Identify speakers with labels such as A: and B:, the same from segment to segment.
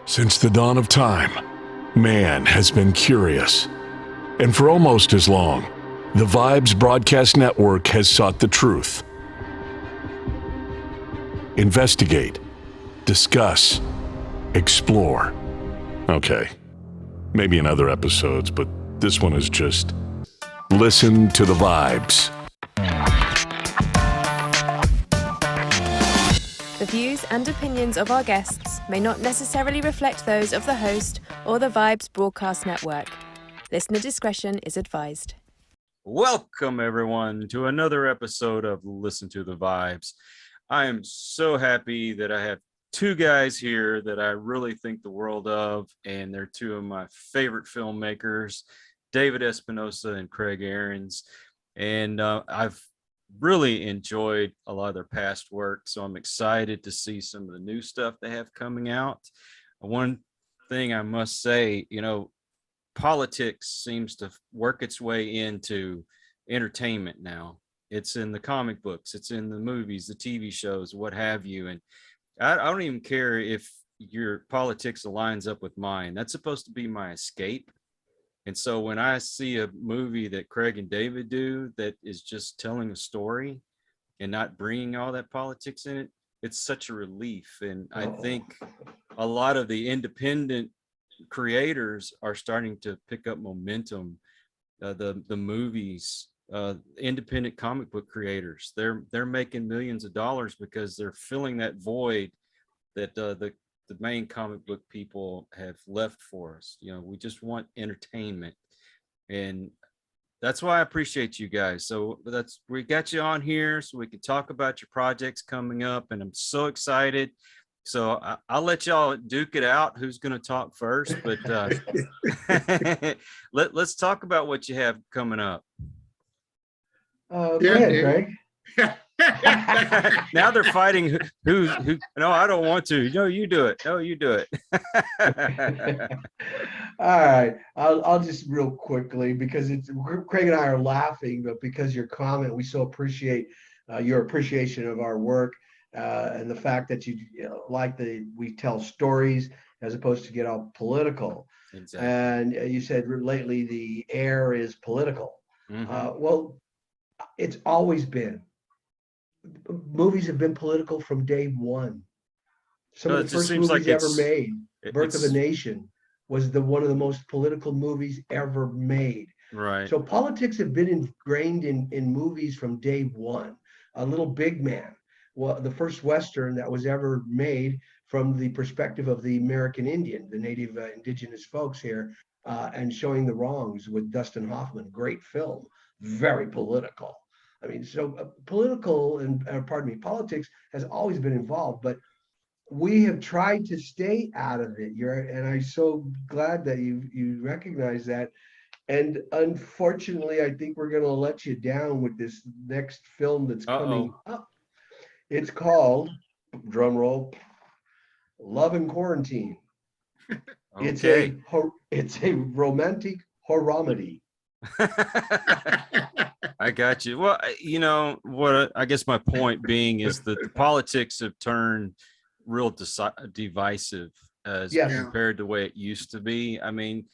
A: Since the dawn of time, man has been curious. And for almost as long, the Vibes Broadcast Network has sought the truth. Investigate, discuss, explore. Okay, maybe in other episodes, but this one is just listen to the vibes.
B: The views and opinions of our guests may not necessarily reflect those of the host or the Vibes Broadcast Network. Listener discretion is advised.
C: Welcome, everyone, to another episode of Listen to the Vibes. I am so happy that I have two guys here that I really think the world of, and they're two of my favorite filmmakers, David Espinosa and Craig Ahrens. And I've really enjoyed a lot of their past work, so I'm excited to see some of the new stuff they have coming out. One thing I must say, politics seems to work its way into entertainment now. It's in the comic books, it's in the movies, the TV shows, what have you. And I don't even care if your politics aligns up with mine. That's supposed to be my escape. And so when I see a movie that Craig and David do that is just telling a story and not bringing all that politics in it, it's such a relief. And I think a lot of the independent creators are starting to pick up momentum. The movies, independent comic book creators, they're making millions of dollars because they're filling that void that the main comic book people have left for us. We just want entertainment, and that's why I appreciate you guys. So we got you on here so we can talk about your projects coming up, and I'm so excited. So I'll let y'all duke it out who's going to talk first, but let's talk about what you have coming up.
D: Go ahead, Greg.
C: Now they're fighting who. No, I don't want to. No, you do it. No, you do it.
D: All right, I'll just real quickly, because Craig and I are laughing, but because your comment, we so appreciate your appreciation of our work, and the fact that you like we tell stories as opposed to get all political. Exactly. And you said lately the air is political. Mm-hmm. Well, it's always been. Movies have been political from day one. Some of the first movies ever made, Birth of a Nation, was one of the most political movies ever made.
C: Right.
D: So politics have been ingrained in movies from day one. A Little Big Man, well, the first Western that was ever made from the perspective of the American Indian, the native indigenous folks here, and showing the wrongs with Dustin Hoffman. Great film, very political. I mean, so political and politics has always been involved, but we have tried to stay out of it. And I'm so glad that you recognize that. And unfortunately, I think we're going to let you down with this next film that's coming up. It's called, drum roll, Love and Quarantine. Okay. It's a romantic horror-comedy.
C: I got you. Well, what I guess my point being is that the politics have turned real divisive as compared to the way it used to be. I mean,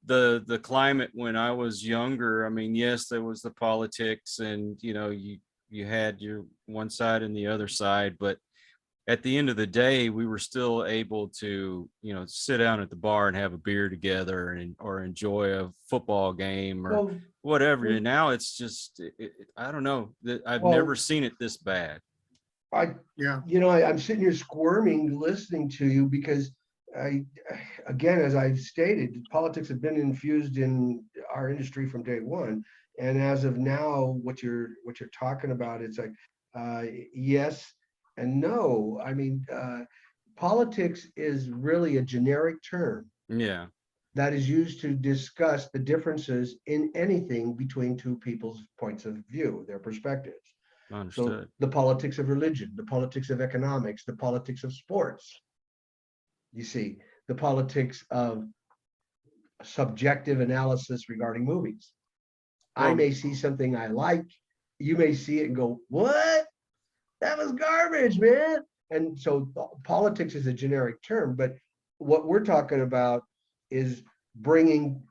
C: the climate when I was younger, I mean, yes, there was the politics, and you had your one side and the other side, but at the end of the day, we were still able to, sit down at the bar and have a beer together or enjoy a football game or whatever. And now it's just, I don't know, I've never seen it this bad.
D: I'm sitting here squirming listening to you because again, as I've stated, politics have been infused in our industry from day one. And as of now, what you're talking about, it's like, yes and no. I mean, politics is really a generic term.
C: Yeah.
D: That is used to discuss the differences in anything between two people's points of view, their perspectives.
C: Understood.
D: So the politics of religion, the politics of economics, the politics of sports. You see, the politics of subjective analysis regarding movies. I may see something I like, you may see it and go, what? That was garbage, man. And so politics is a generic term, but what we're talking about is bringing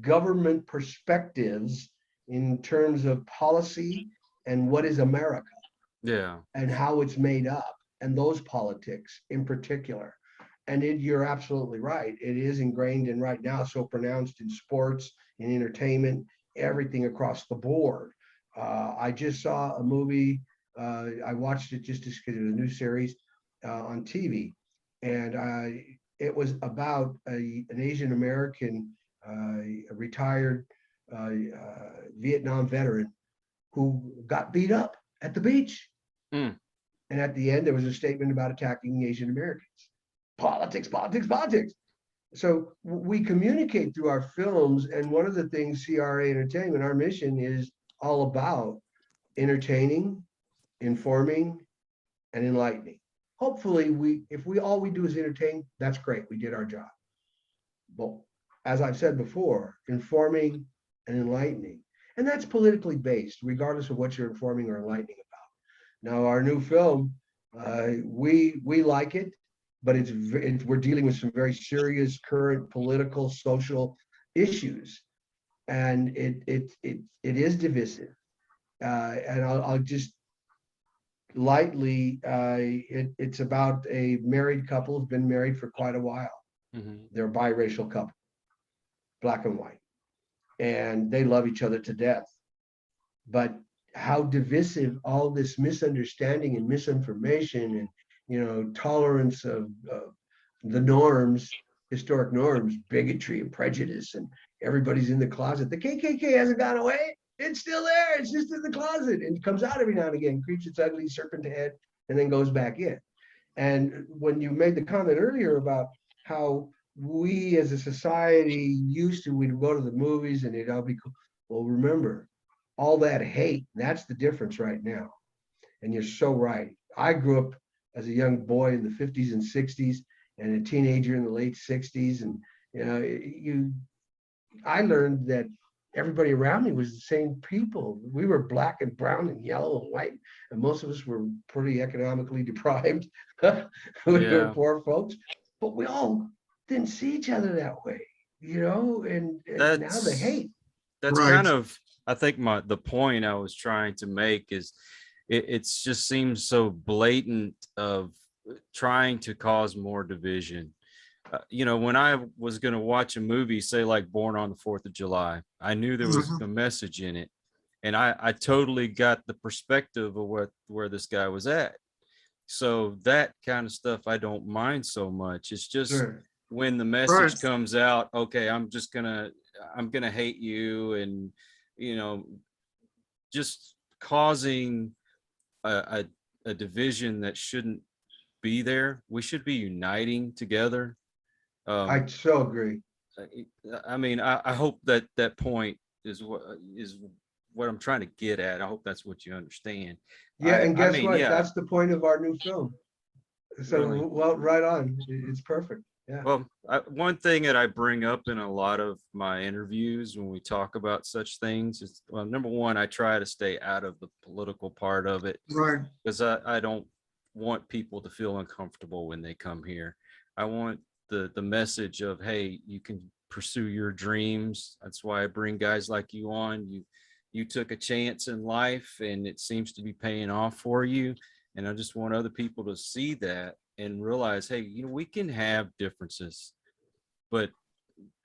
D: government perspectives in terms of policy and what is America
C: Yeah.
D: and how it's made up, and those politics in particular. And you're absolutely right. It is ingrained in right now, so pronounced in sports, in entertainment, everything across the board. I just saw a movie. I watched it just because it was a new series on TV, and it was about an Asian American, retired Vietnam veteran who got beat up at the beach.
C: Mm.
D: And at the end, there was a statement about attacking Asian Americans. Politics, politics, politics. So we communicate through our films. And one of the things CRA Entertainment, our mission is all about entertaining, informing, and enlightening. Hopefully, if all we do is entertain, that's great. We did our job. But as I've said before, informing and enlightening. And that's politically based, regardless of what you're informing or enlightening about. Now, our new film, we like it, but we're dealing with some very serious current political, social issues, and it is divisive. And I'll just lightly, it's about a married couple who've been married for quite a while.
C: Mm-hmm.
D: They're a biracial couple, black and white, and they love each other to death. But how divisive all this misunderstanding and misinformation and tolerance of the norms, historic norms, bigotry and prejudice, and everybody's in the closet. The KKK hasn't gone away. It's still there. It's just in the closet and comes out every now and again, creeps its ugly serpent head, and then goes back in. And when you made the comment earlier about how we as a society we'd go to the movies and it'd all be cool. Well, remember, all that hate, that's the difference right now. And you're so right. I grew up as a young boy in the 50s and 60s and a teenager in the late 60s. And, I learned that everybody around me was the same people. We were black and brown and yellow and white. And most of us were pretty economically deprived. We were poor folks, but we all didn't see each other that way, and now the hate.
C: That's right. Kind of, I think the point I was trying to make is it just seems so blatant of trying to cause more division. When I was going to watch a movie, say like Born on the 4th of July, I knew there was a message in it, and I totally got the perspective of where this guy was at. So that kind of stuff I don't mind so much. It's just when the message comes out, okay, I'm gonna hate you, and just causing a division that shouldn't be there. We should be uniting together.
D: I so agree.
C: I mean, I hope that point is what I'm trying to get at. I hope that's what you understand.
D: Yeah, and guess what? Yeah. That's the point of our new film. So, really? Well, right on. It's perfect. Yeah.
C: Well, one thing that I bring up in a lot of my interviews when we talk about such things is, well, number one, I try to stay out of the political part of it.
E: Right.
C: Because I don't want people to feel uncomfortable when they come here. I want the message of, hey, you can pursue your dreams. That's why I bring guys like you on. You took a chance in life and it seems to be paying off for you. And I just want other people to see that and realize, hey, we can have differences, but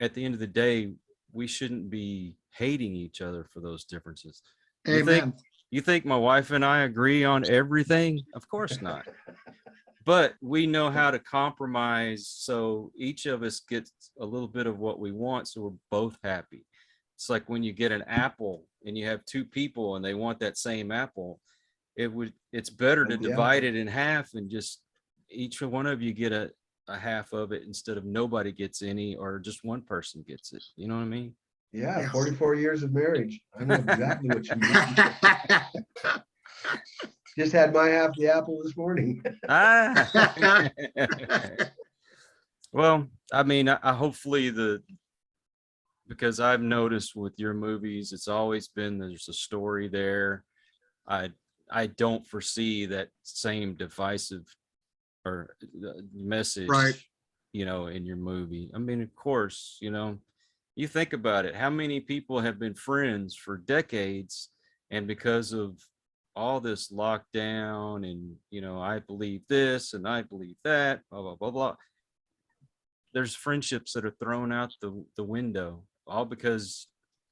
C: at the end of the day, we shouldn't be hating each other for those differences.
E: Amen.
C: You think my wife and I agree on everything? Of course not. But we know how to compromise, so each of us gets a little bit of what we want, so we're both happy. It's like when you get an apple and you have two people and they want that same apple, it's better to divide it in half and just each one of you get a half of it instead of nobody gets any or just one person gets it. You know what I mean?
D: Yeah, 44 years of marriage. I know exactly what you mean. Just had my half the apple this morning.
C: Well, I mean, I hopefully because I've noticed with your movies, it's always been there's a story there. I don't foresee that same divisive or message in your movie. I mean, of course, you think about it, how many people have been friends for decades, and because of all this lockdown and, I believe this and I believe that, blah, blah, blah, blah. There's friendships that are thrown out the window, all because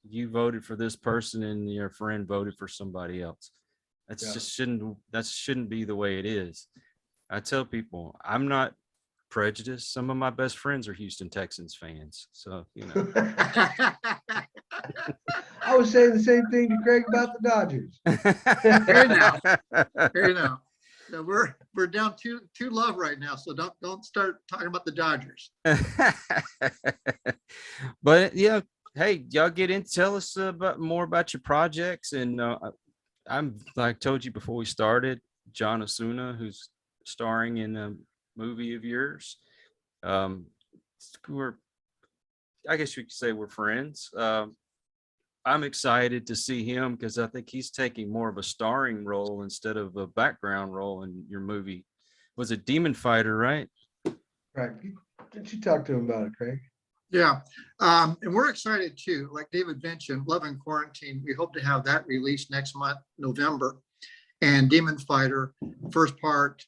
C: you voted for this person and your friend voted for somebody else. That shouldn't be the way it is. I tell people I'm not prejudiced. Some of my best friends are Houston Texans fans. So,
D: I was saying the same thing to Craig about the Dodgers.
E: Here now. Yeah, we're down 2-2 right now, so don't start talking about the Dodgers.
C: But yeah, hey, y'all get in. Tell us more about your projects. And I'm like told you before we started, John Ozuna, who's starring in a movie of yours. I guess you could say we're friends. I'm excited to see him because I think he's taking more of a starring role instead of a background role in your movie. Was it Demon Fighter, right?
D: Right. Didn't you talk to him about it, Craig?
E: Yeah. And we're excited too. Like David mentioned, Love in Quarantine, we hope to have that released next month, November. And Demon Fighter, first quarter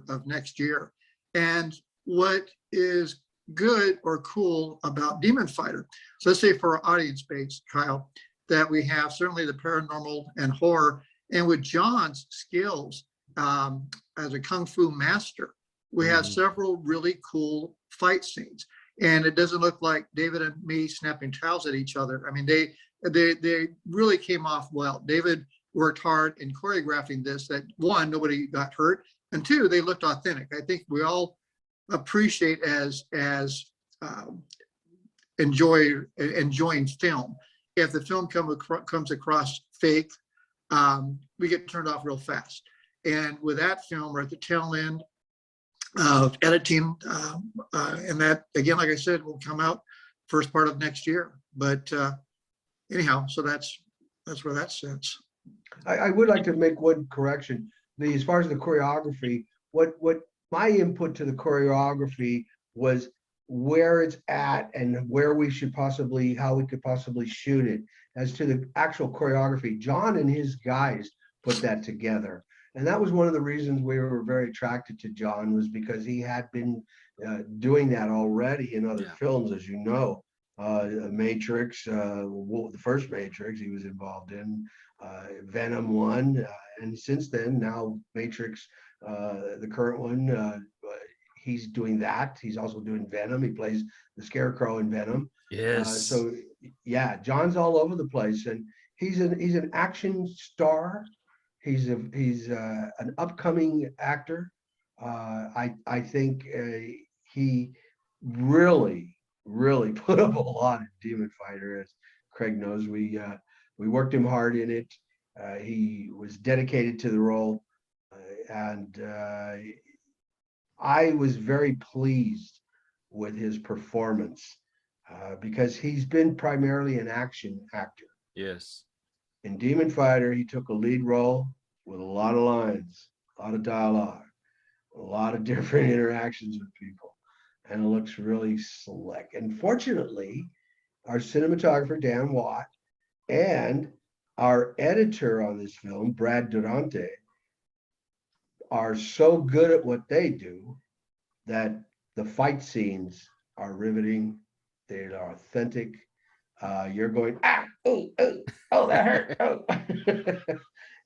E: of next year. And what is good or cool about Demon Fighter, so let's say for our audience base, Kyle, that we have certainly the paranormal and horror, and with John's skills as a kung fu master, we have several really cool fight scenes, and it doesn't look like David and me snapping towels at each other. I mean, they really came off well. David worked hard in choreographing this, that one, nobody got hurt, and two, they looked authentic. I think we all appreciate as enjoying film. If the film comes across fake, we get turned off real fast. And with that film, we're at the tail end of editing, and that, again, like I said, will come out first part of next year. But anyhow, so that's where that sits.
D: I would like to make one correction. As far as the choreography, what my input to the choreography was where it's at and where we should possibly, how we could possibly shoot it. As to the actual choreography, John and his guys put that together. And that was one of the reasons we were very attracted to John, was because he had been doing that already in other films, as you know. Matrix, the first Matrix he was involved in, Venom 1, and since then, now Matrix, the current one, he's doing that. He's also doing Venom. He plays the Scarecrow in Venom.
C: Yes.
D: So yeah, John's all over the place, and he's an action star. He's an upcoming actor. I think he really put up a lot in Demon Fighter. As Craig knows, we worked him hard in it. He was dedicated to the role, and I was very pleased with his performance because he's been primarily an action actor.
C: Yes.
D: In Demon Fighter, he took a lead role with a lot of lines, a lot of dialogue, a lot of different interactions with people, and it looks really slick. And fortunately, our cinematographer, Dan Watt, and our editor on this film, Brad Durante, are so good at what they do that the fight scenes are riveting. They are authentic. You're going, oh, that hurt. Oh.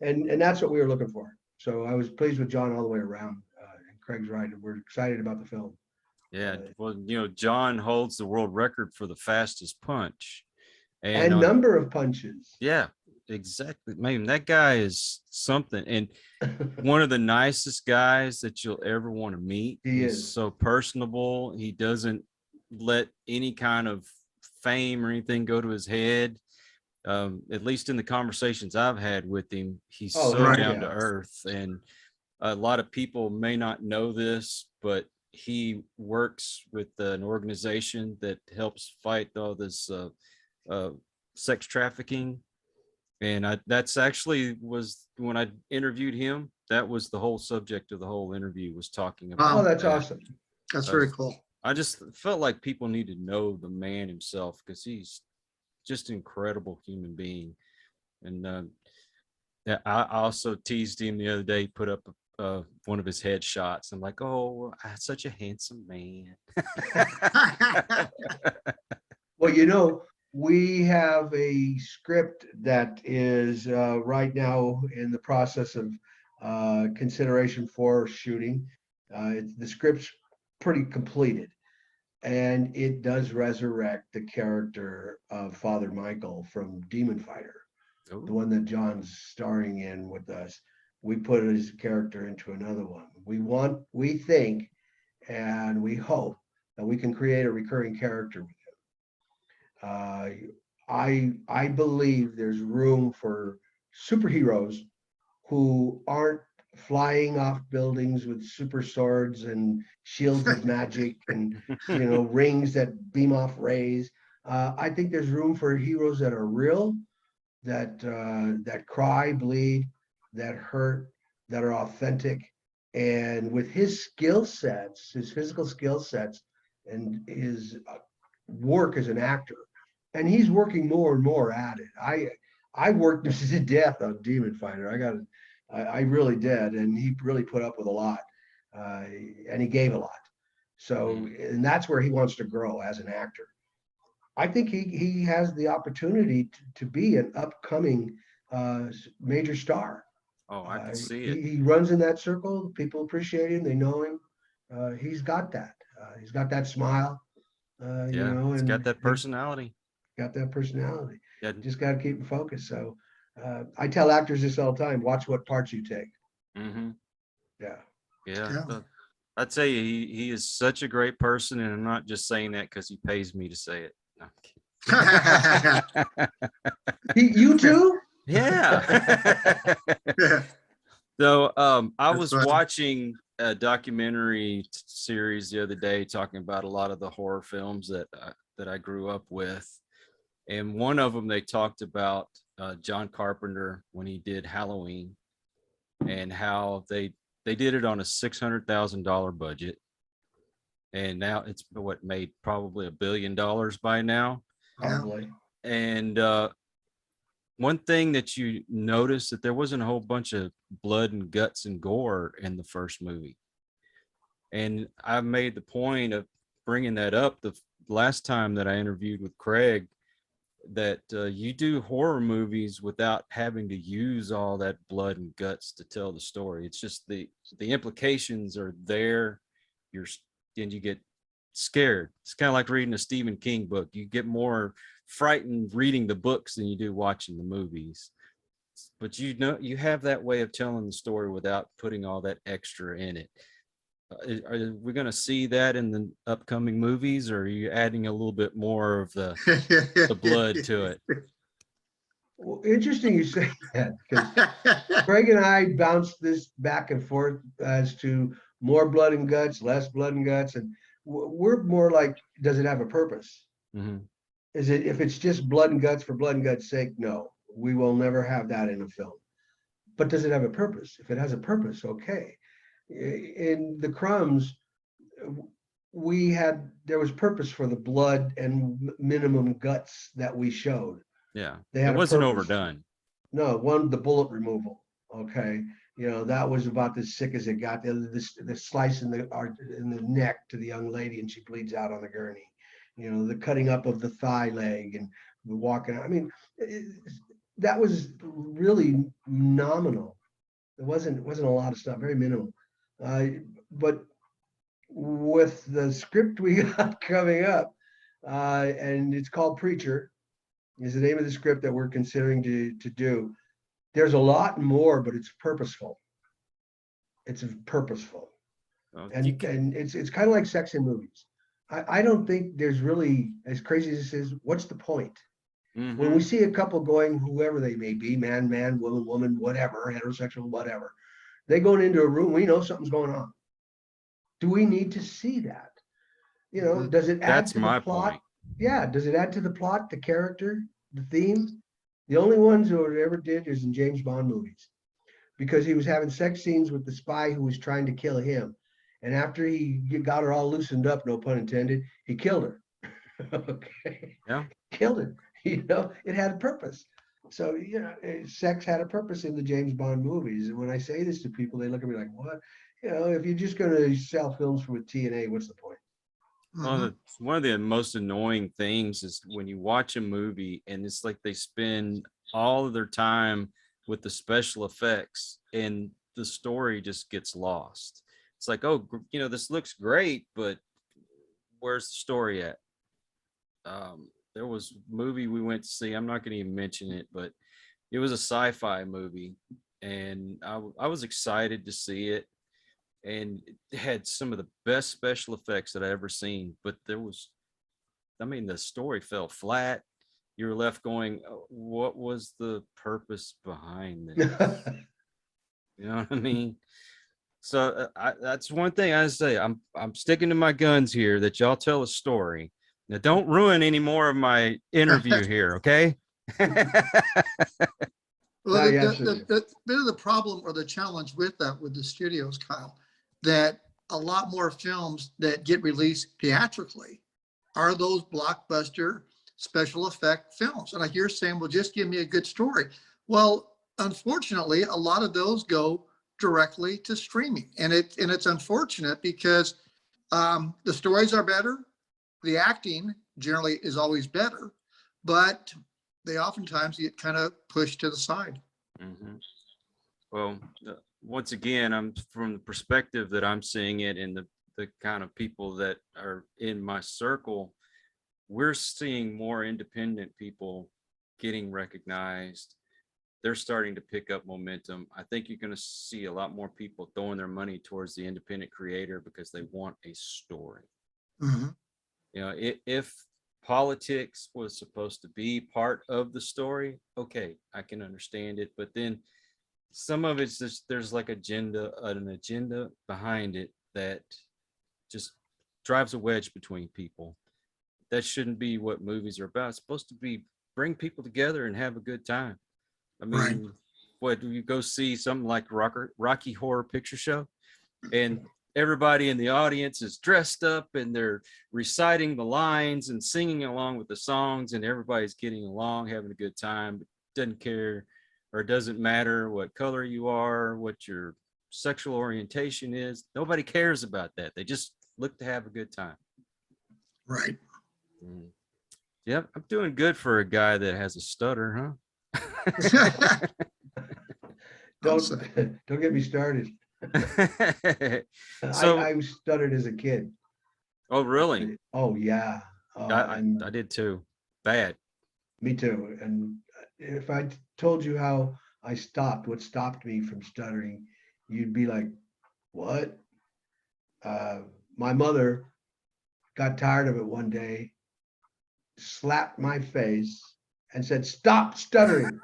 D: and that's what we were looking for. So I was pleased with John all the way around. And Craig's right. We're excited about the film.
C: Yeah. Well, John holds the world record for the fastest punch.
D: And number of punches.
C: Yeah, exactly. Man, that guy is something. And one of the nicest guys that you'll ever want to meet. He's so personable. He doesn't let any kind of fame or anything go to his head. At least in the conversations I've had with him, he's down to earth. And a lot of people may not know this, but he works with an organization that helps fight all this sex trafficking. And that's actually was when I interviewed him, that was the whole subject of the whole interview, was talking about
D: that's awesome.
E: That's very cool.
C: I just felt like people need to know the man himself, because he's just an incredible human being. And yeah, I also teased him the other day. He put up one of his headshots. I'm like, oh, such a handsome man.
D: Well, you know, we have a script that is right now in the process of consideration for shooting. The script's pretty completed, and it does resurrect the character of Father Michael from Demon Fighter, the
C: Ooh.
D: one that John's starring in with us. We put his character into another one. We think, and we hope that we can create a recurring character with him. I believe there's room for superheroes who aren't flying off buildings with super swords and shields of magic and rings that beam off rays. I think there's room for heroes that are real, that cry, bleed, that hurt, that are authentic. And with his skill sets, his physical skill sets, and his work as an actor, and he's working more and more at it. I worked to death on Demon Fighter. I really did, and he really put up with a lot, and he gave a lot. So, and that's where he wants to grow as an actor. I think he has the opportunity to be an upcoming major star.
C: Oh, I can see it.
D: He runs in that circle. People appreciate him. They know him. He's got that. He's got that smile.
C: Yeah, he's got that personality.
D: Got that personality.
C: Yeah.
D: Just got to keep him focused. So I tell actors this all the time: watch what parts you take.
C: Mm-hmm.
D: Yeah.
C: Yeah. I'd say he is such a great person, and I'm not just saying that because he pays me to say it. No, I'm kidding.
D: You too?
C: Yeah. So I
E: That's
C: was
E: funny.
C: watching a documentary series the other day talking about a lot of the horror films that I grew up with, and one of them they talked about John Carpenter when he did Halloween, and how they did it on a $600,000 budget, and now it's made probably $1 billion by now.
D: Probably.
C: And one thing that you notice that there wasn't a whole bunch of blood and guts and gore in the first movie. And I made the point of bringing that up the last time that I interviewed with Craig, that you do horror movies without having to use all that blood and guts to tell the story. It's just the implications are there. And you get scared. It's kind of like reading a Stephen King book. You get more frightened reading the books than you do watching the movies. But you have that way of telling the story without putting all that extra in it. Are we going to see that in the upcoming movies, or are you adding a little bit more of the blood to it?
D: Well, interesting you say that, because Craig and I bounced this back and forth as to more blood and guts, less blood and guts, and we're more like, does it have a purpose?
C: Mm-hmm.
D: If it's just blood and guts for blood and guts sake? No, we will never have that in a film. But does it have a purpose? If it has a purpose, okay. In the Crumbs, there was purpose for the blood and minimum guts that we showed.
C: Yeah,
D: It
C: wasn't overdone.
D: No, the bullet removal. Okay, that was about as sick as it got. The slice in the neck to the young lady, and she bleeds out on the gurney. The cutting up of the thigh leg and the walking. I mean, that was really nominal. It wasn't a lot of stuff. Very minimal. But with the script we got coming up, and it's called Preacher, is the name of the script that we're considering to do. There's a lot more, but it's purposeful. It's purposeful. And it's kind of like sex in movies. I don't think there's really, as crazy as this is, what's the point?
C: Mm-hmm.
D: When we see a couple going, whoever they may be, man, woman, whatever, heterosexual, whatever, they going into a room, we know something's going on. Do we need to see that? Does it add to the plot?
C: Point.
D: Yeah, does it add to the plot, the character, the theme? The only ones who ever did is in James Bond movies, because he was having sex scenes with the spy who was trying to kill him. And after he got her all loosened up, no pun intended, he killed her. Okay.
C: Yeah.
D: Killed her. It had a purpose. So, sex had a purpose in the James Bond movies. And when I say this to people, they look at me like, what? If you're just going to sell films with TNA, what's the point?
C: Well, one of the most annoying things is when you watch a movie and it's like they spend all of their time with the special effects and the story just gets lost. It's like, oh, this looks great, but where's the story at? There was a movie we went to see. I'm not going to even mention it, but it was a sci-fi movie, and I was excited to see it. And it had some of the best special effects that I ever seen. But the story fell flat. You were left going, "Oh, what was the purpose behind this?" You know what I mean? So that's one thing I say. I'm sticking to my guns here that y'all tell a story. Now, don't ruin any more of my interview here, okay?
E: Well, the bit of the problem or the challenge with that with the studios, Kyle, that a lot more films that get released theatrically are those blockbuster special effect films. And like you're saying, well, just give me a good story. Well, unfortunately, a lot of those go directly to streaming. And it's unfortunate because the stories are better. The acting generally is always better, but they oftentimes get kind of pushed to the side.
C: Mm-hmm. Well, once again, I'm from the perspective that I'm seeing it, and the kind of people that are in my circle, we're seeing more independent people getting recognized. They're starting to pick up momentum. I think you're going to see a lot more people throwing their money towards the independent creator because they want a story.
E: Mm-hmm.
C: If politics was supposed to be part of the story, okay, I can understand it. But then some of it's just, there's like an agenda behind it that just drives a wedge between people. That shouldn't be what movies are about. It's supposed to be bring people together and have a good time. I mean,
E: Right.
C: What do you go see something like Rocky Horror Picture Show, and everybody in the audience is dressed up and they're reciting the lines and singing along with the songs, and everybody's getting along, having a good time. Doesn't care or doesn't matter what color you are, what your sexual orientation is. Nobody cares about that. They just look to have a good time.
E: Right.
C: Mm. Yep, I'm doing good for a guy that has a stutter, huh?
D: Don't get me started.
C: So,
D: I stuttered as a kid.
C: oh, really?
D: Oh yeah.
C: I did too. Bad.
D: Me too. And if I told you how what stopped me from stuttering, you'd be like, what? My mother got tired of it one day, slapped my face, and said, "Stop stuttering."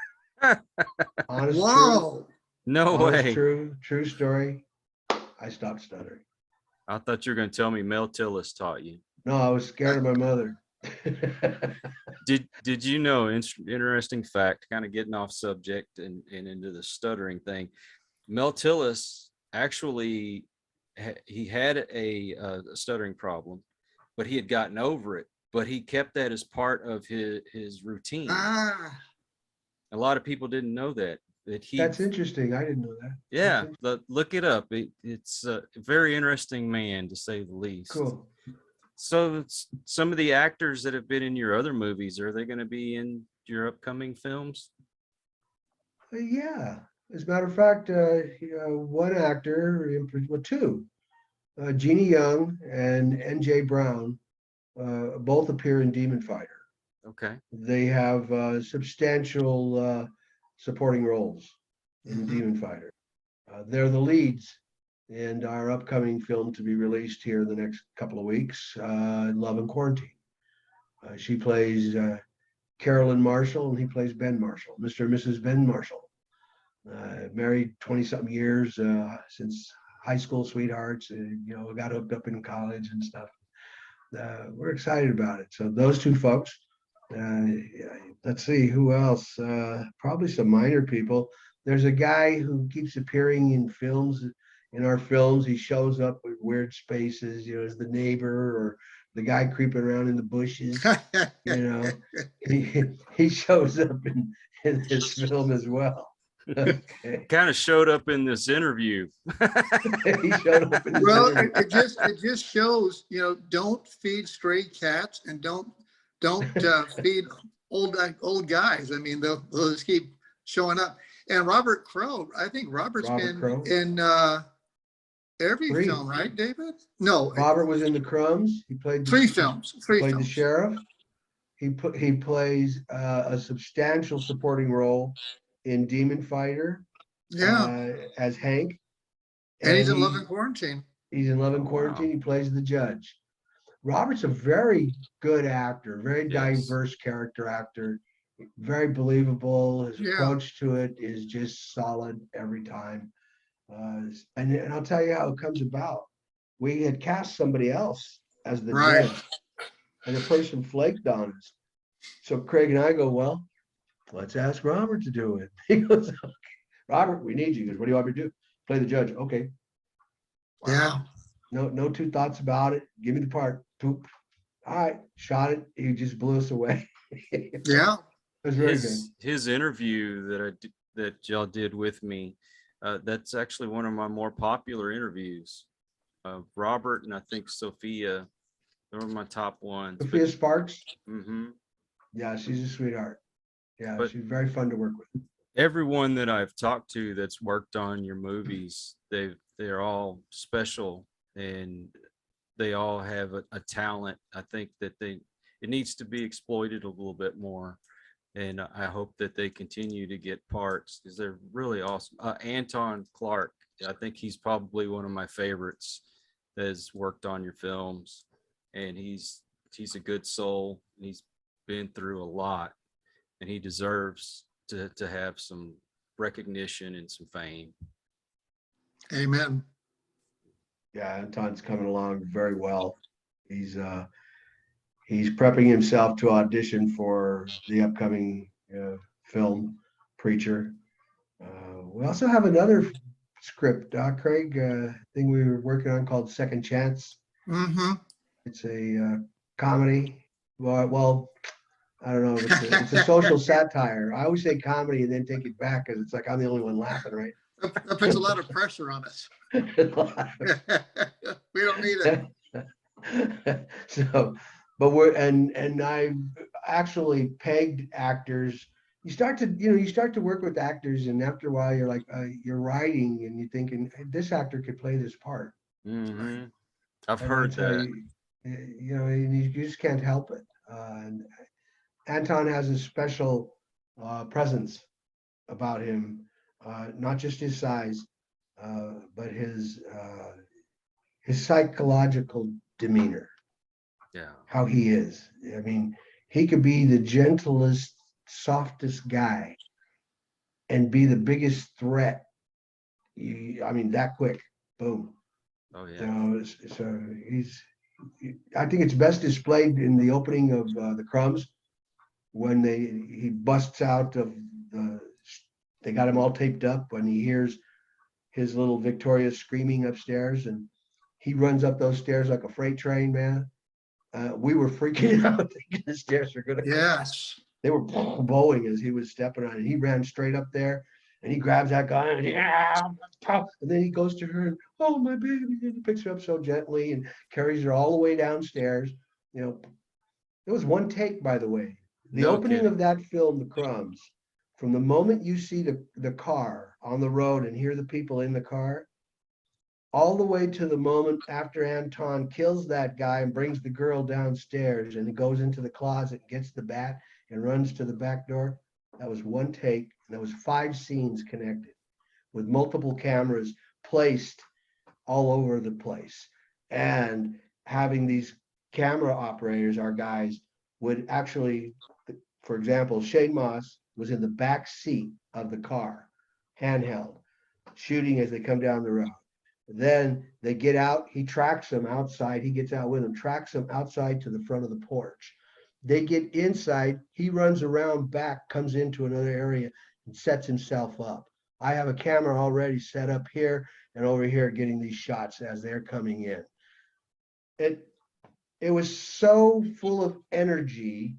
D: Honest
E: Wow.
C: No
D: honest
C: way.
D: true story. I stopped stuttering.
C: I thought you were going to tell me Mel Tillis taught you.
D: No, I was scared of my mother.
C: Did you know, interesting fact, kind of getting off subject and into the stuttering thing, Mel Tillis actually, he had a stuttering problem, but he had gotten over it, but he kept that as part of his routine.
E: Ah.
C: A lot of people didn't know that
D: That's interesting. I didn't know that.
C: Yeah, look it up. It's a very interesting man, to say the least.
D: Cool.
C: So some of the actors that have been in your other movies, are they going to be in your upcoming films?
D: Yeah. As a matter of fact, one actor, two, Jeannie Young and N.J. Brown, both appear in Demon Fighter.
C: Okay.
D: They have substantial supporting roles in Demon Fighter. They're the leads in our upcoming film to be released here in the next couple of weeks, Love and Quarantine. She plays Carolyn Marshall, and he plays Ben Marshall, Mr. and Mrs. Ben Marshall. Married 20-something years, since high school sweethearts, got hooked up in college and stuff. We're excited about it. So those two folks. Let's see who else. Probably some minor people. There's a guy who keeps appearing in films in our films. He shows up with weird spaces, as the neighbor or the guy creeping around in the bushes. He shows up in this film as well. Okay.
C: Kind of showed up in this interview.
D: He showed up in this
E: Well,
D: interview.
E: it just shows, don't feed stray cats and don't feed old guys. I mean, they'll just keep showing up. And Robert Crowe, I think Robert's been
D: Crowe.
E: in every
D: 3.
E: film, right, David? No,
D: Robert was in the Crumbs. He played
E: 3 films.
D: played the sheriff. He plays a substantial supporting role in Demon Fighter.
E: Yeah,
D: As Hank.
E: and he's in Love and Quarantine.
D: He's in Love and
C: Oh,
D: Quarantine.
C: wow.
D: He plays the judge. Robert's a very good actor, very
C: Yes.
D: diverse character actor, very believable. His
E: Yeah.
D: approach to it is just solid every time. And I'll tell you how it comes about. We had cast somebody else as the
E: Right.
D: judge, and the person flaked on us. So Craig and I go, well, let's ask Robert to do it. He goes, okay, Robert, we need you. He goes, what do you want me to do? Play the judge. Okay.
E: Yeah.
D: No two thoughts about it. Give me the part. Poop. All right, shot it. He just blew us away. It
E: Yeah.
D: was very good.
C: His interview that y'all did with me, that's actually one of my more popular interviews. Robert and I think Sophia, they were my top ones.
D: Sophia Sparks.
C: Mm-hmm.
D: Yeah, she's a sweetheart. Yeah,
C: But-
D: she's very fun to work with.
C: Everyone that I've talked to that's worked on your movies, they're all special, and they all have a talent. I think that it needs to be exploited a little bit more, and I hope that they continue to get parts because they're really awesome. Anton Clark, I think he's probably one of my favorites that has worked on your films, and he's a good soul, and he's been through a lot, and he deserves to have some recognition and some fame.
E: Amen.
D: Yeah, Anton's coming along very well. He's prepping himself to audition for the upcoming film Preacher. We also have another script, Craig, thing we were working on called Second Chance.
E: Mm-hmm.
D: It's a comedy. Well, I don't know. It's a social satire. I always say comedy and then take it back because it's like I'm the only one laughing, right?
E: That puts a lot of pressure on us. We don't need it.
D: So, but I've actually pegged actors. You start to work with actors, and after a while, you're like, you're writing, and you're thinking, hey, this actor could play this part.
C: Mm-hmm. I've
D: And
C: heard
D: that's how
C: that.
D: and you just can't help it. And Anton has a special presence about him, not just his size, but his psychological demeanor,
C: Yeah.
D: how he is. I mean, he could be the gentlest, softest guy and be the biggest threat. That quick, boom.
C: Oh yeah.
D: So I think it's best displayed in the opening of the Crumbs when he busts out of they got him all taped up when he hears his little Victoria screaming upstairs, and he runs up those stairs like a freight train, man. We were freaking out thinking the stairs were gonna
E: Yes.
D: they were bowing as he was stepping on it. He ran straight up there and he grabs that guy and then he goes to her and, oh, my baby, and he picks her up so gently and carries her all the way downstairs. It was one take, by the way. The
C: No
D: opening
C: kidding.
D: of that film, The Crumbs, from the moment you see the car on the road and hear the people in the car, all the way to the moment after Anton kills that guy and brings the girl downstairs and he goes into the closet, gets the bat and runs to the back door. That was one take. And there was 5 scenes connected with multiple cameras placed all over the place. And having these camera operators, our guys, would actually, for example, Shane Moss was in the back seat of the car, handheld, shooting as they come down the road. Then they get out, he tracks them outside, he gets out with them, tracks them outside to the front of the porch. They get inside, he runs around back, comes into another area and sets himself up. I have a camera already set up here and over here getting these shots as they're coming in. It was so full of energy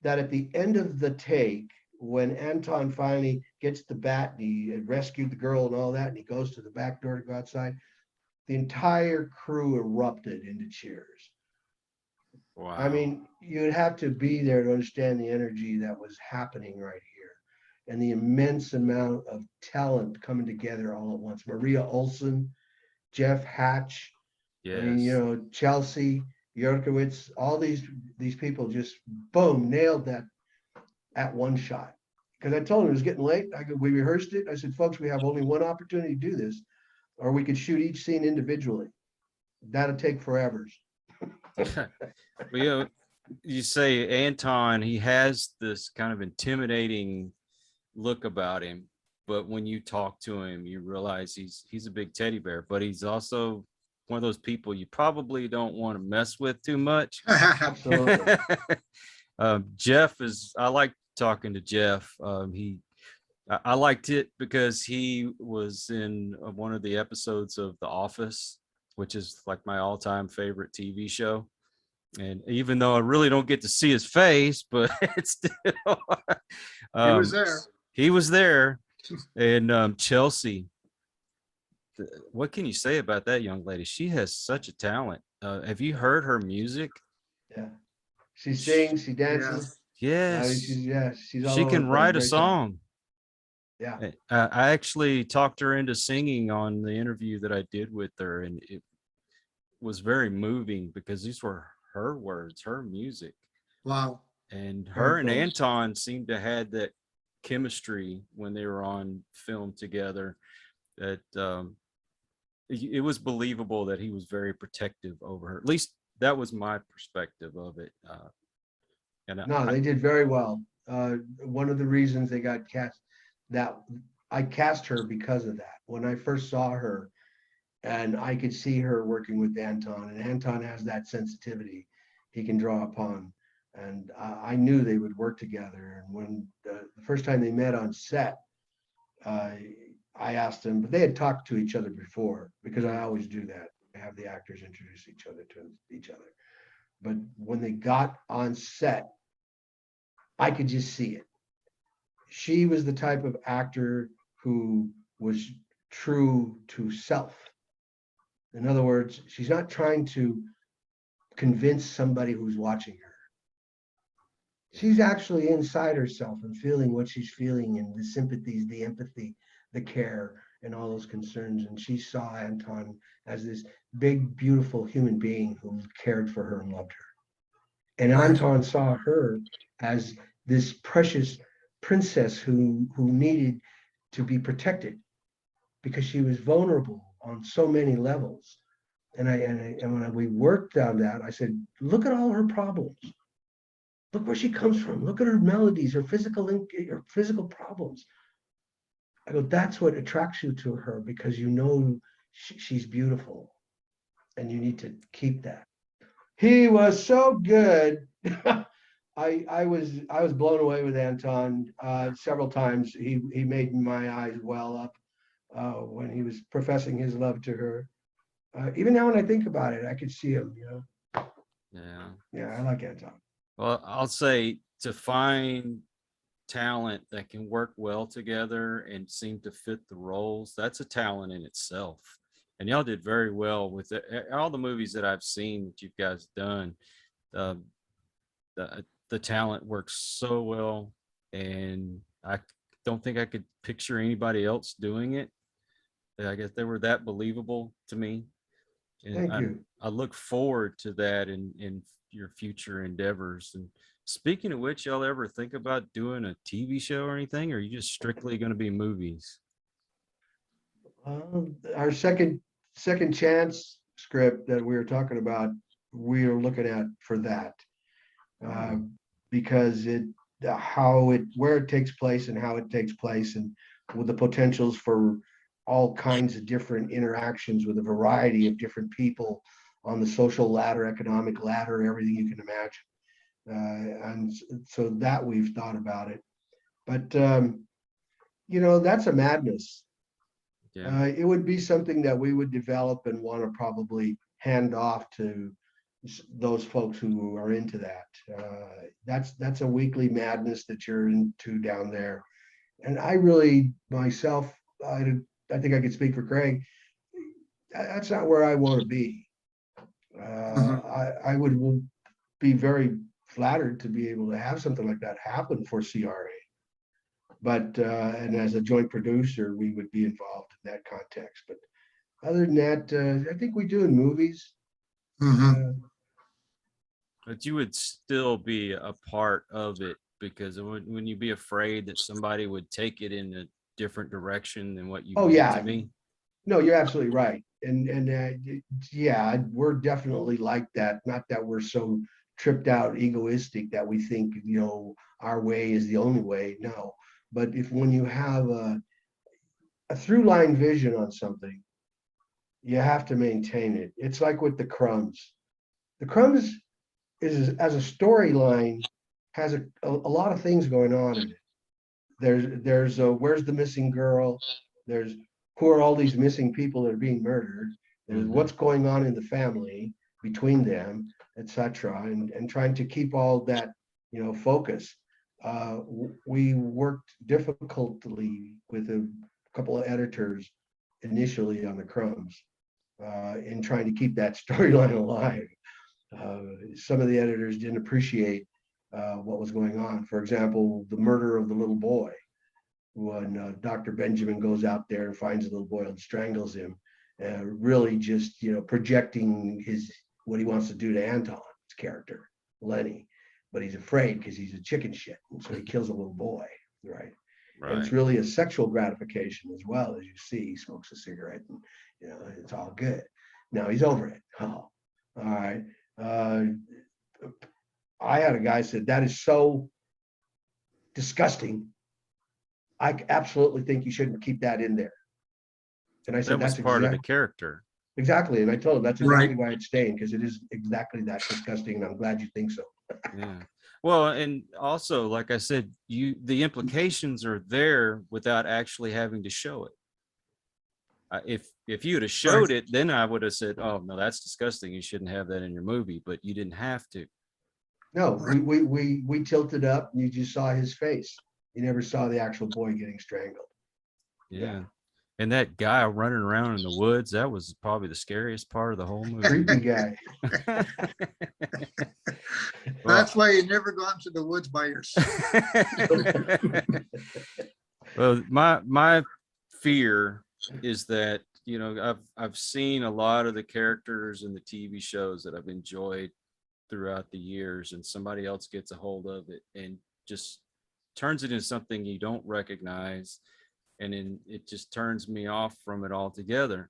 D: that at the end of the take, when Anton finally gets the bat and he had rescued the girl and all that, and he goes to the back door to go outside, the entire crew erupted into cheers.
C: Wow.
D: I mean, you'd have to be there to understand the energy that was happening right here and the immense amount of talent coming together all at once. Maria Olsen, Jeff Hatch,
C: yes.
D: I mean, Chelsea, Yurkowitz, all these people just boom, nailed that at one shot. Because I told him it was getting late. We rehearsed it. I said, folks, we have only one opportunity to do this, or we could shoot each scene individually. That'd take forever.
C: Well, you say Anton, he has this kind of intimidating look about him, but when you talk to him, you realize he's a big teddy bear, but he's also one of those people you probably don't want to mess with too much.
D: Absolutely.
C: Jeff I like talking to Jeff. I liked it because he was in one of the episodes of The Office, which is like my all-time favorite TV show. And even though I really don't get to see his face, but it's still
E: He was there.
C: He was there. And Chelsea, what can you say about that young lady? She has such a talent. Have you heard her music?
D: Yeah. She sings, she dances.
C: Yes.
D: She's all
C: She
D: over
C: can
D: the place.
C: write a
D: Great
C: song.
D: talent. Yeah.
C: I actually talked her into singing on the interview that I did with her, and it was very moving because these were her words, her music.
E: Wow.
C: And
D: Very
C: her and
D: close.
C: Anton seemed to had that chemistry when they were on film together, that it was believable that he was very protective over her. At least that was my perspective of it.
D: No, they did very well. One of the reasons they got cast, that I cast her because of that. When I first saw her, and I could see her working with Anton, and Anton has that sensitivity he can draw upon. And I knew they would work together. And when the first time they met on set, I asked them, but they had talked to each other before, because I always do that. I have the actors introduce each other to each other. But when they got on set, I could just see it. She was the type of actor who was true to self. In other words, she's not trying to convince somebody who's watching her. She's actually inside herself and feeling what she's feeling, and the sympathies, the empathy, the care, and all those concerns. And she saw Anton as this big, beautiful human being who cared for her and loved her. And Anton saw her as this precious princess who needed to be protected because she was vulnerable on so many levels. And when we worked on that, I said, look at all her problems. Look where she comes from. Look at her melodies, her physical problems. I go, that's what attracts you to her, because you know she's beautiful, and you need to keep that. He was so good. I was blown away with Anton several times. He made my eyes well up when he was professing his love to her. Even now when I think about it, I could see him, Yeah, I like Anton.
C: Well, I'll say, to find talent that can work well together and seem to fit the roles, that's a talent in itself. And y'all did very well with it. All the movies that I've seen that you guys done, the talent works so well, and I don't think I could picture anybody else doing it. I guess they were that believable to me. And
D: Thank you.
C: I look forward to that in your future endeavors. And speaking of which, y'all ever think about doing a TV show or anything, or are you just strictly going to be movies?
D: Our second chance script that we were talking about, we are looking at for that, because where it takes place and how it takes place, and with the potentials for all kinds of different interactions with a variety of different people on the social ladder, economic ladder, everything you can imagine. And so that we've thought about it. But, that's a madness.
C: Yeah.
D: It would be something that we would develop and want to probably hand off to those folks who are into that. That's a weekly madness that you're into down there. And I really myself, I think I could speak for Craig. That's not where I want to be.
E: Mhm.
D: I would be very flattered to be able to have something like that happen for CRA. But and as a joint producer, we would be involved in that context. But other than that, I think we do in movies.
E: Mhm.
C: But you would still be a part of it, because when you be afraid that somebody would take it in a different direction than what you
D: Oh
C: meant it to
D: yeah,
C: be?
D: no, you're absolutely right. And yeah, we're definitely like that. Not that we're so tripped out, egoistic that we think our way is the only way. No, but if when you have a through line vision on something, you have to maintain it. It's like with the Crumbs. The Crumbs is as a storyline has a lot of things going on in it. There's where's the missing girl? There's who are all these missing people that are being murdered? There's
C: Mhm.
D: what's going on in the family between them, etc. And trying to keep all that focus. We worked difficultly with a couple of editors initially on the Crumbs in trying to keep that storyline alive. Some of the editors didn't appreciate what was going on. For example, the murder of the little boy. When Dr. Benjamin goes out there and finds the little boy and strangles him, really just projecting what he wants to do to Anton's character, Lenny, but he's afraid because he's a chicken shit, and so he kills a little boy, right? And it's
C: Right.
D: really a sexual gratification as well. As you see, he smokes a cigarette, and it's all good. Now he's over it. Oh, all right. Uh, I had a guy said that is so disgusting. I absolutely think you shouldn't keep that in there. And I said,
C: That was
D: that's
C: part of the character.
D: exactly. And I told him that's
E: Right.
D: exactly why it's staying, because it is exactly that disgusting. And I'm glad you think so.
C: Yeah. Well, and also, like I said, the implications are there without actually having to show it. If you would have
E: Right.
C: showed it, then I would have said, "Oh no, that's disgusting. You shouldn't have that in your movie." But you didn't have to.
D: No,
E: Right.
D: we tilted up and you just saw his face. You never saw the actual boy getting strangled.
C: Yeah. And that guy running around in the woods, that was probably the scariest part of the whole movie.
D: Creepy guy.
E: That's why you never go out into the woods by yourself.
C: Well, my fear is that I've seen a lot of the characters in the TV shows that I've enjoyed throughout the years, and somebody else gets a hold of it and just turns it into something you don't recognize, and then it just turns me off from it altogether.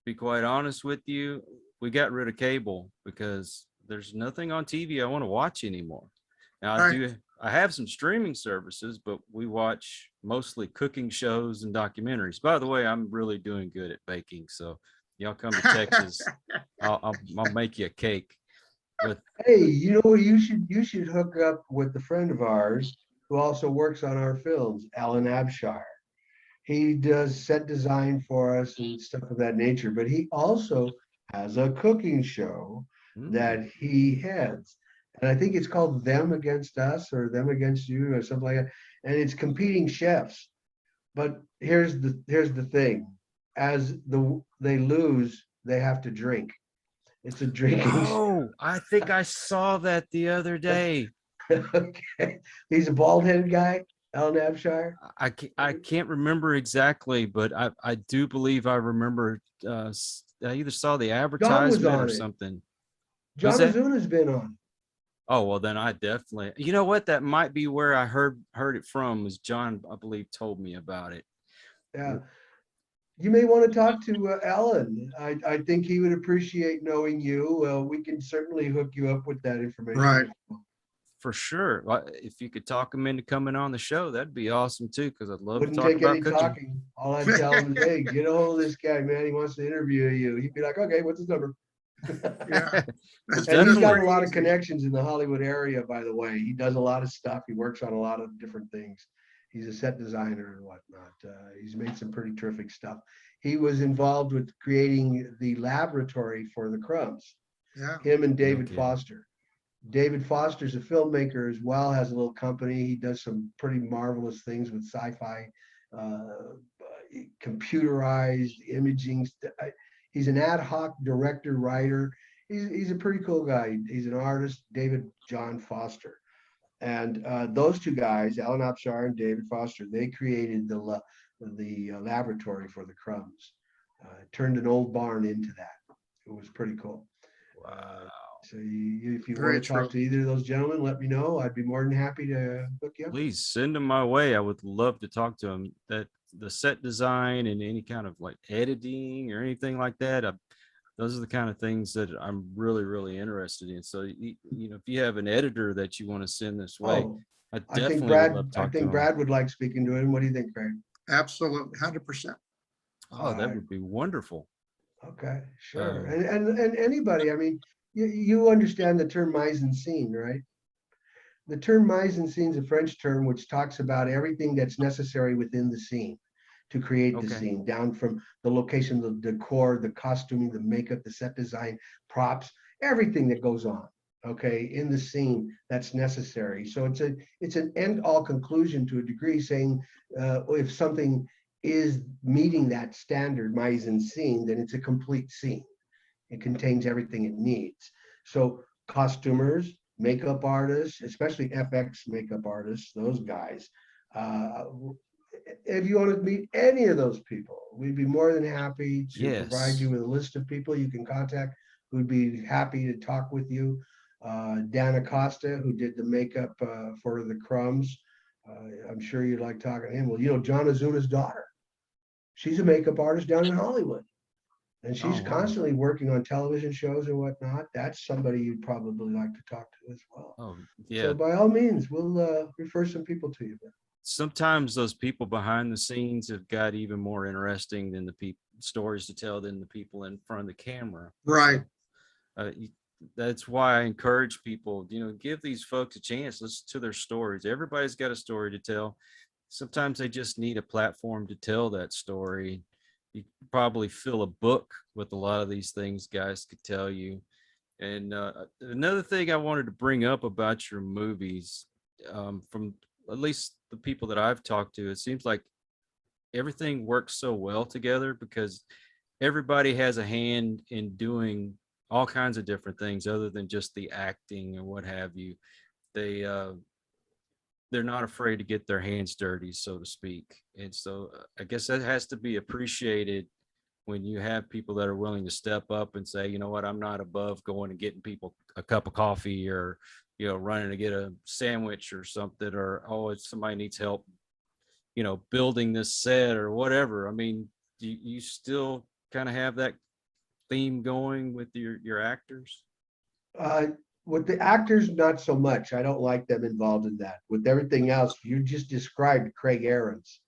C: Be quite honest with you, we got rid of cable because there's nothing on TV I want to watch anymore. Now
E: Right.
C: I have some streaming services, but we watch mostly cooking shows and documentaries. By the way, I'm really doing good at baking, so y'all come to Texas, I'll make you a cake. But
D: Hey, you know what? You should hook up with a friend of ours who also works on our films, Alan Abshier. He does set design for us and stuff of that nature, but he also has a cooking show that he heads. And I think it's called Them Against Us or Them Against You or something like that. And it's competing chefs. But here's the thing. As they lose, they have to drink. It's a drinking.
C: oh, I think I saw that the other day.
D: Okay. He's a bald-headed guy, Alan Abshire.
C: I can't remember exactly, but I do believe I remember. I either saw the
D: John was
C: advertisement or
D: on it.
C: something. Was
D: John
C: that?
D: Ozuna's been on.
C: Oh well, then I definitely. You know what? That might be where I heard it from. Was John? I believe told me about it.
D: Yeah. You may want to talk to Alan. I think he would appreciate knowing you. We can certainly hook you up with that information.
E: Right.
C: For sure. If you could talk him into coming on the show, that'd be awesome too. Because I'd love
D: Wouldn't
C: to talk
D: take
C: about
D: any
C: cooking.
D: talking. All I'd tell him is, hey, get a hold of this guy, man. He wants to interview you. He'd be like, okay, what's his number?
E: Yeah.
C: Well,
D: And he's got a
C: definitely.
D: lot of connections in the Hollywood area, by the way. He does a lot of stuff. He works on a lot of different things. He's a set designer and whatnot. He's made some pretty terrific stuff. He was involved with creating the laboratory for the Crumbs.
E: Yeah.
D: Him and David
C: kidding.
D: Foster. David Foster's a filmmaker as well, has a little company. He does some pretty marvelous things with sci-fi, computerized imaging. He's an ad hoc director, writer. He's a pretty cool guy. He's an artist, David John Foster. And those two guys, Alan Abshier and David Foster, they created the laboratory for the Crumbs. Turned an old barn into that. It was pretty cool.
C: Wow.
D: So if you
E: Very
D: want to talk
E: true.
D: to either of those gentlemen, let me know. I'd be more than happy to hook you up.
C: Please send them my way. I would love to talk to them. That the set design and any kind of like editing or anything like that. Those are the kind of things that I'm really, really interested in. So, if you have an editor that you want to send this way,
D: Oh,
C: I
D: I think
C: definitely
D: Brad.
C: would love to
D: I
C: talk to
D: think
C: them.
D: Brad would like speaking to him. What do you think, Craig?
E: Absolutely, 100%.
C: Oh, that would be wonderful.
D: Okay, sure.
C: Oh.
D: And anybody. I mean, you understand the term mise en scene, right? The term mise en scene is a French term which talks about everything that's necessary within the scene to create the
C: Okay.
D: scene, down from the location, the decor, the costuming, the makeup, the set design, props, everything that goes on, okay, in the scene that's necessary. So it's an end all conclusion to a degree, saying if something is meeting that standard mise en scene, then it's a complete scene. It contains everything it needs. So costumers, makeup artists, especially FX makeup artists, those guys. If you want to meet any of those people, we'd be more than happy to provide you
C: Yes.
D: with a list of people you can contact who'd be happy to talk with you. Dan Acosta, who did the makeup for the Crumbs. I'm sure you'd like talking to him. Well, John Ozuna's daughter, she's a makeup artist down in Hollywood. And she's
C: Oh, wow.
D: constantly working on television shows and whatnot. That's somebody you'd probably like to talk to as well.
C: Oh,
D: So
C: yeah.
D: by all means, we'll refer some people to you.
C: Sometimes those people behind the scenes have got even more interesting than the stories to tell than the people in front of the camera.
E: Right.
C: That's why I encourage people, give these folks a chance, listen to their stories. Everybody's got a story to tell. Sometimes they just need a platform to tell that story. You probably fill a book with a lot of these things guys could tell you. And another thing I wanted to bring up about your movies, from at least the people that I've talked to, it seems like everything works so well together because everybody has a hand in doing all kinds of different things other than just the acting or what have you. They're not afraid to get their hands dirty, so to speak. And so I guess that has to be appreciated when you have people that are willing to step up and say, you know what, I'm not above going and getting people a cup of coffee or, running to get a sandwich or something, or, oh, if somebody needs help, building this set or whatever. I mean, do you still kind of have that theme going with your actors?
D: With the actors, not so much. I don't like them involved in that. With everything else, you just described Craig Ahrens.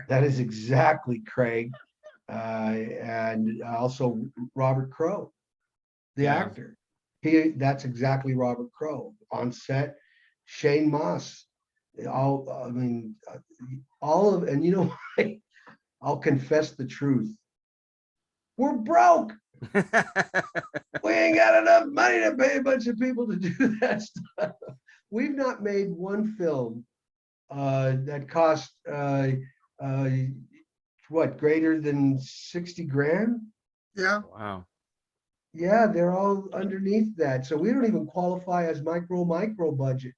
D: That is exactly Craig. And also Robert Crow, the
C: Yeah.
D: actor. That's exactly Robert Crow. On set, Shane Moss. All of, and I'll confess the truth. We're broke. We ain't got enough money to pay a bunch of people to do that stuff. We've not made one film that cost what, greater than 60 grand?
E: Yeah.
C: Wow.
D: Yeah, they're all underneath that. So we don't even qualify as micro budget.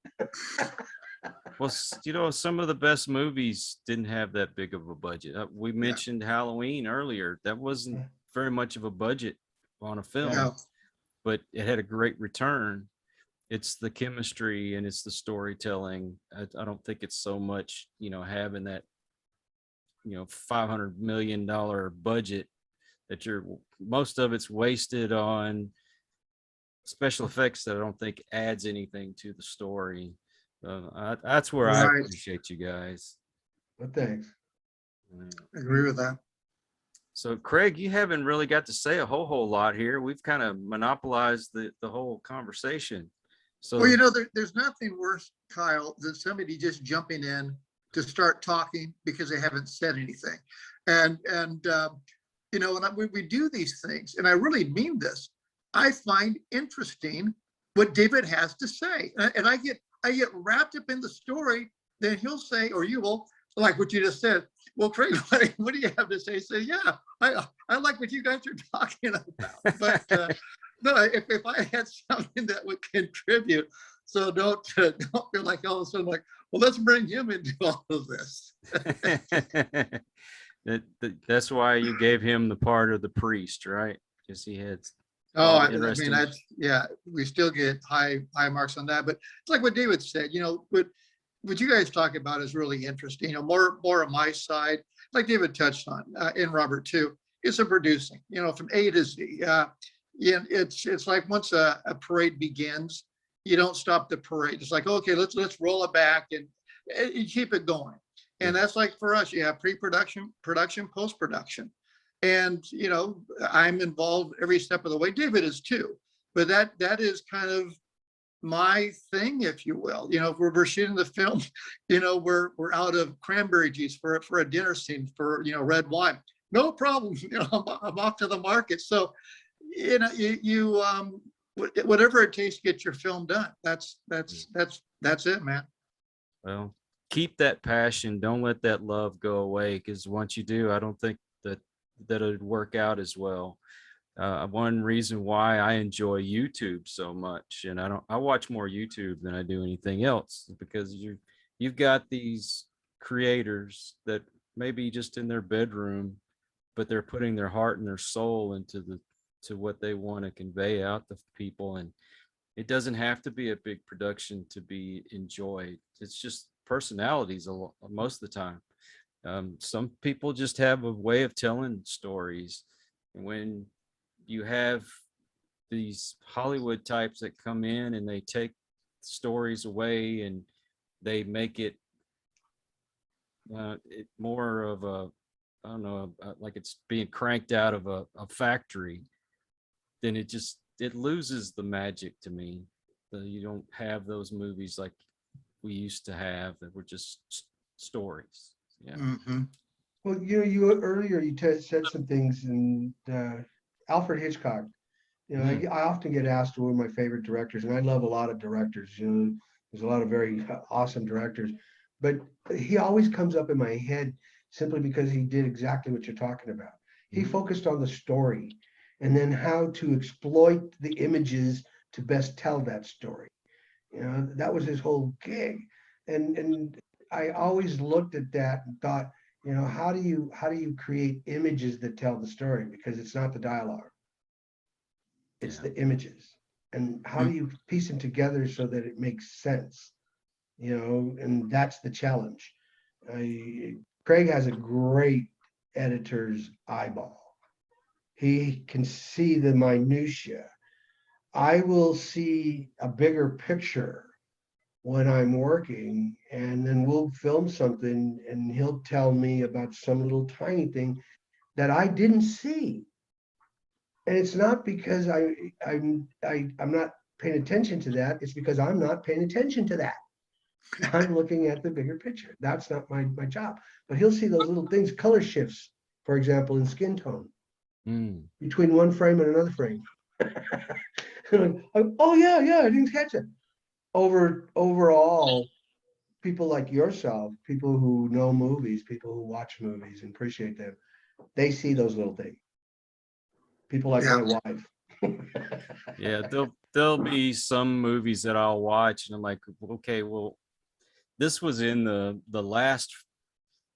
C: Well, some of the best movies didn't have that big of a budget. We mentioned Halloween earlier. That wasn't very much of a budget on a film,
E: Yeah.
C: but it had a great return. It's the chemistry and it's the storytelling. I don't think it's so much, having that, $500 million budget that most of it's wasted on special effects that I don't think adds anything to the story. That's where I
E: Right.
C: appreciate you guys.
D: But thanks.
E: I agree with that.
C: So Craig, you haven't really got to say a whole lot here. We've kind of monopolized the whole conversation. So
E: Well, there's nothing worse, Kyle, than somebody just jumping in to start talking because they haven't said anything. And when we do these things, and I really mean this, I find interesting what David has to say, and I get wrapped up in the story. Then he'll say, or you will, like what you just said. Well, Craig, what do you have to say? Say, yeah, I like what you guys are talking about. But no, if I had something that would contribute, so don't feel like all of a sudden like, well, let's bring him into all of this.
C: That's why you gave him the part of the priest, right? Because he had.
E: Oh, I mean, we still get high marks on that. But it's like what David said, what you guys talk about is really interesting. More on my side, like David touched on, and Robert too, is a producing, from A to Z. It's like once a parade begins, you don't stop the parade. It's like, okay, let's roll it back and keep it going. And that's like for us, you have pre-production, production, post-production. And, I'm involved every step of the way. David is too, but that is kind of my thing, if you will. If we're shooting the film, we're out of cranberry juice for a dinner scene for, red wine. No problem. I'm off to the market. So, you whatever it takes to get your film done. That's it, man.
C: Well, keep that passion. Don't let that love go away, because once you do, I don't think that it'd work out as well. One reason why I enjoy YouTube so much, and I watch more YouTube than I do anything else, because you've got these creators that maybe just in their bedroom, but they're putting their heart and their soul into what they want to convey out to people. And it doesn't have to be a big production to be enjoyed. It's just personalities most of the time. Some people just have a way of telling stories. And when you have these Hollywood types that come in and they take stories away and they make it more of a, I don't know, like it's being cranked out of a factory, then it loses the magic to me. You don't have those movies like we used to have that were just stories. Yeah.
E: Mm-hmm.
D: Well, you earlier you said some things, and Alfred Hitchcock. I often get asked who are my favorite directors, and I love a lot of directors. There's a lot of very awesome directors, but he always comes up in my head simply because he did exactly what you're talking about. He focused on the story, and then how to exploit the images to best tell that story. That was his whole gig, and I always looked at that and thought, how do you create images that tell the story? Because it's not the dialogue, it's the images. And how do you piece them together so that it makes sense? And that's the challenge. Craig has a great editor's eyeball. He can see the minutia. I will see a bigger picture when I'm working, and then we'll film something and he'll tell me about some little tiny thing that I didn't see. And it's not because I'm not paying attention to that. It's because I'm not paying attention to that. I'm looking at the bigger picture. That's not my job. But he'll see those little things, color shifts, for example, in skin tone between one frame and another frame. Oh yeah, I didn't catch it. Overall, people like yourself, people who know movies, people who watch movies and appreciate them, they see those little things. People like my wife.
C: Yeah, there'll be some movies that I'll watch and I'm like, okay, well, this was in the last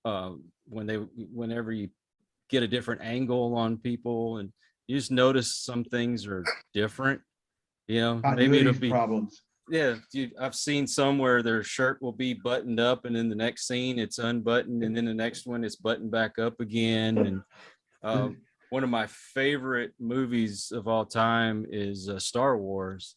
C: whenever you get a different angle on people and you just notice some things are different. Maybe it'll be
D: problems.
C: Yeah, I've seen some where their shirt will be buttoned up and in the next scene it's unbuttoned and then the next one it's buttoned back up again. And one of my favorite movies of all time is Star Wars.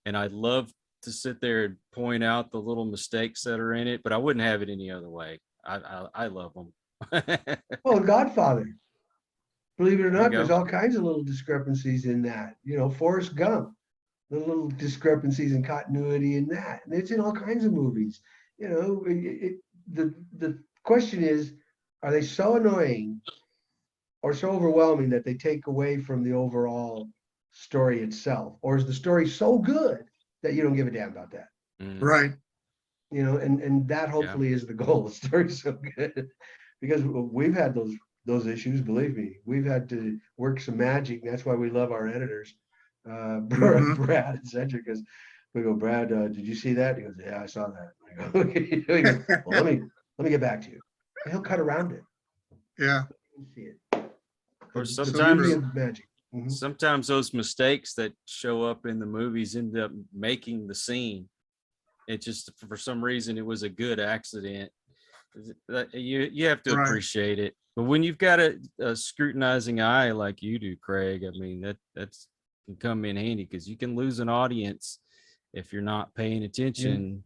C: And I love to sit there and point out the little mistakes that are in it, but I wouldn't have it any other way. I love them.
D: Well, Godfather. Believe it or not, there's all kinds of little discrepancies in that. Forrest Gump. the little discrepancies in continuity in that. And it's in all kinds of movies. You know, the question is, are they so annoying or so overwhelming that they take away from the overall story itself? Or is the story so good that you don't give a damn about that?
E: Right.
D: You know, and that hopefully is the goal. The story's so good. Because we've had those issues, believe me. We've had to work some magic. And that's why we love our editors, Brad and Cedric, because we go, Brad, did you see that? He goes, yeah, I saw that. I go, okay. He goes, well, let me get back to you. And he'll cut around it.
E: Yeah.
D: You see it.
C: Or
D: The
C: sometimes
D: beauty of magic.
C: sometimes those mistakes that show up in the movies end up making the scene. It just, for some reason, it was a good accident. You have to
E: Right.
C: appreciate it. But when you've got a scrutinizing eye like you do, Craig, I mean, that's can come in handy, because you can lose an audience if you're not paying attention.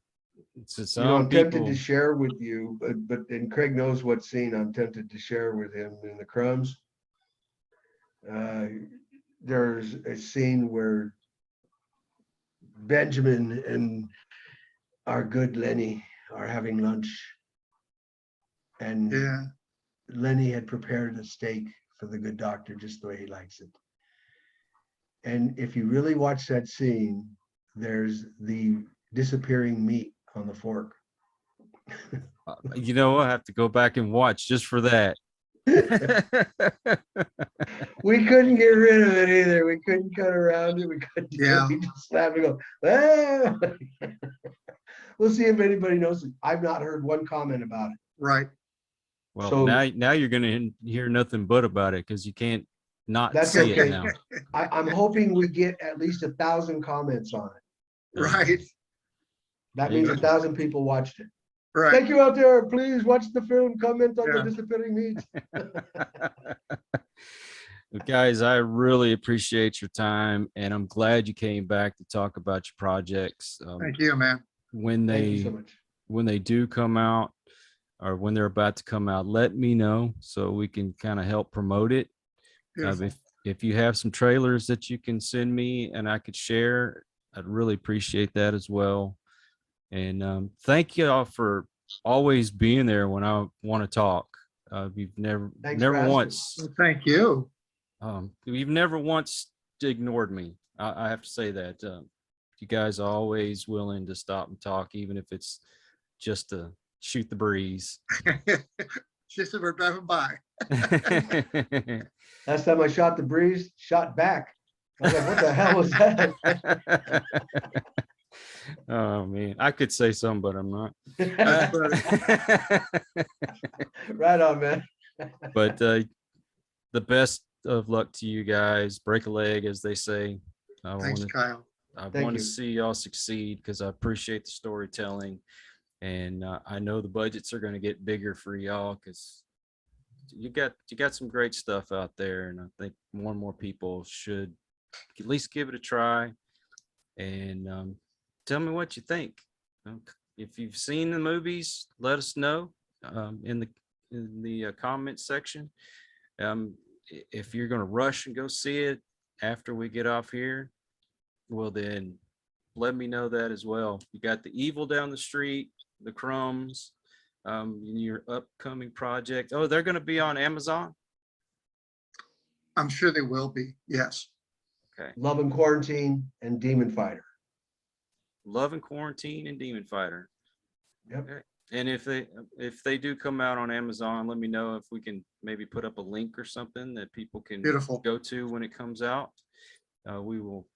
C: So
D: You know,
C: some
D: I'm tempted to
C: people,
D: share with you, but and Craig knows what scene I'm tempted to share with him in the Crumbs. There's a scene where Benjamin and our good Lenny are having lunch, and
E: Yeah.
D: Lenny had prepared a steak for the good doctor just the way he likes it. And if you really watch that scene, there's the disappearing meat on the fork.
C: you know, I have to go back and watch just for that.
D: We couldn't get rid of it either. We couldn't cut around it. We couldn't do
E: Yeah.
D: it. We just laughed and go, ah. We'll see if anybody knows it. I've not heard one comment about it.
E: Right.
C: Well,
D: So-
C: now you're going to hear nothing but about it, because you can't not
D: That's
C: see
D: okay.
C: it now.
D: I'm hoping we get at least 1,000 comments on it.
E: Right.
D: That
C: There you
D: means
C: go.
D: 1,000 people watched it.
E: Right.
D: Thank you out there. Please watch the film, comment on
E: Yeah.
D: the disappearing meat.
C: Guys, I really appreciate your time, and I'm glad you came back to talk about your projects.
E: Thank you, man.
C: When
D: Thank you so
C: they
D: much.
C: when they do come out, or when they're about to come out, let me know so we can kind of help promote it.
E: Beautiful.
C: If you have some trailers that you can send me and I could share, I'd really appreciate that as well. And thank you all for always being there when I want to talk. You've never
D: Thanks for
C: never
D: asking.
C: once
E: Well, thank you.
C: you've never once ignored me. I have to say that. You guys are always willing to stop and talk, even if it's just to shoot the breeze.
E: Just as we're driving by.
D: Last time I shot the breeze, shot back. I was like, what the hell was that?
C: Oh man, I could say something, but I'm not.
D: Right on, man.
C: But the best of luck to you guys. Break a leg, as they say.
E: Thanks, Kyle.
C: I
D: Thank
C: want to
D: you.
C: see y'all succeed, because I appreciate the storytelling, and I know the budgets are going to get bigger for y'all, because you got some great stuff out there, and I think more and more people should at least give it a try. And tell me what you think. If you've seen the movies, let us know in the comment section. If you're going to rush and go see it after we get off here, well, then let me know that as well. You got The Evil down the street, The Crumbs, in your upcoming project. Oh, they're going to be on Amazon?
E: I'm sure they will be. Yes.
C: Okay.
D: Love and Quarantine and Demon Fighter.
C: Love and Quarantine and Demon Fighter.
D: Yep.
C: Okay. And if they do come out on Amazon, let me know if we can maybe put up a link or something that people can
E: Beautiful.
C: go to when it comes out. We will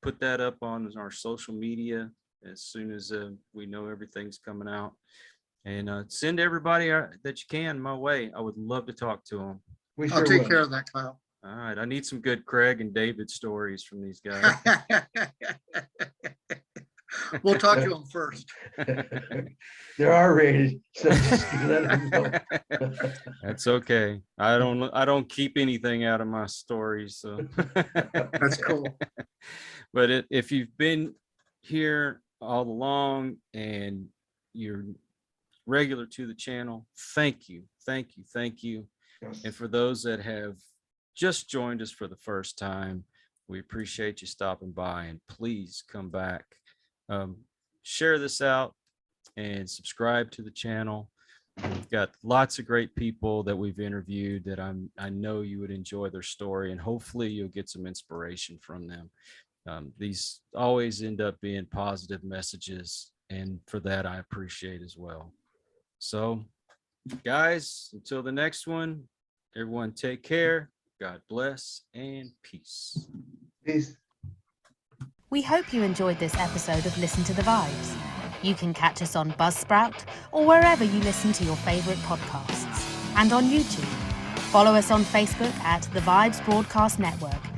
C: put that up on our social media as soon as we know everything's coming out. And send everybody that you can my way. I would love to talk to them.
D: We
E: I'll
D: sure
E: take
D: will.
E: care of that, Kyle.
C: All right. I need some good Craig and David stories from these guys.
E: We'll talk to them first.
D: They're R-rated, so just let them know.
C: That's okay. I don't keep anything out of my stories. So
E: That's cool.
C: But if you've been here all along and you're regular to the channel, thank you.
D: Yes.
C: And for those that have just joined us for the first time, We appreciate you stopping by, and please come back. Share this out and subscribe to the channel. We've got lots of great people that we've interviewed that I know you would enjoy their story, and hopefully you'll get some inspiration from them. These always end up being positive messages, and for that I appreciate as well. So guys, until the next one, everyone take care. God bless and peace.
D: Peace.
F: We hope you enjoyed this episode of Listen to the Vibes. You can catch us on Buzzsprout or wherever you listen to your favorite podcasts, and on YouTube. Follow us on Facebook at The Vibes Broadcast Network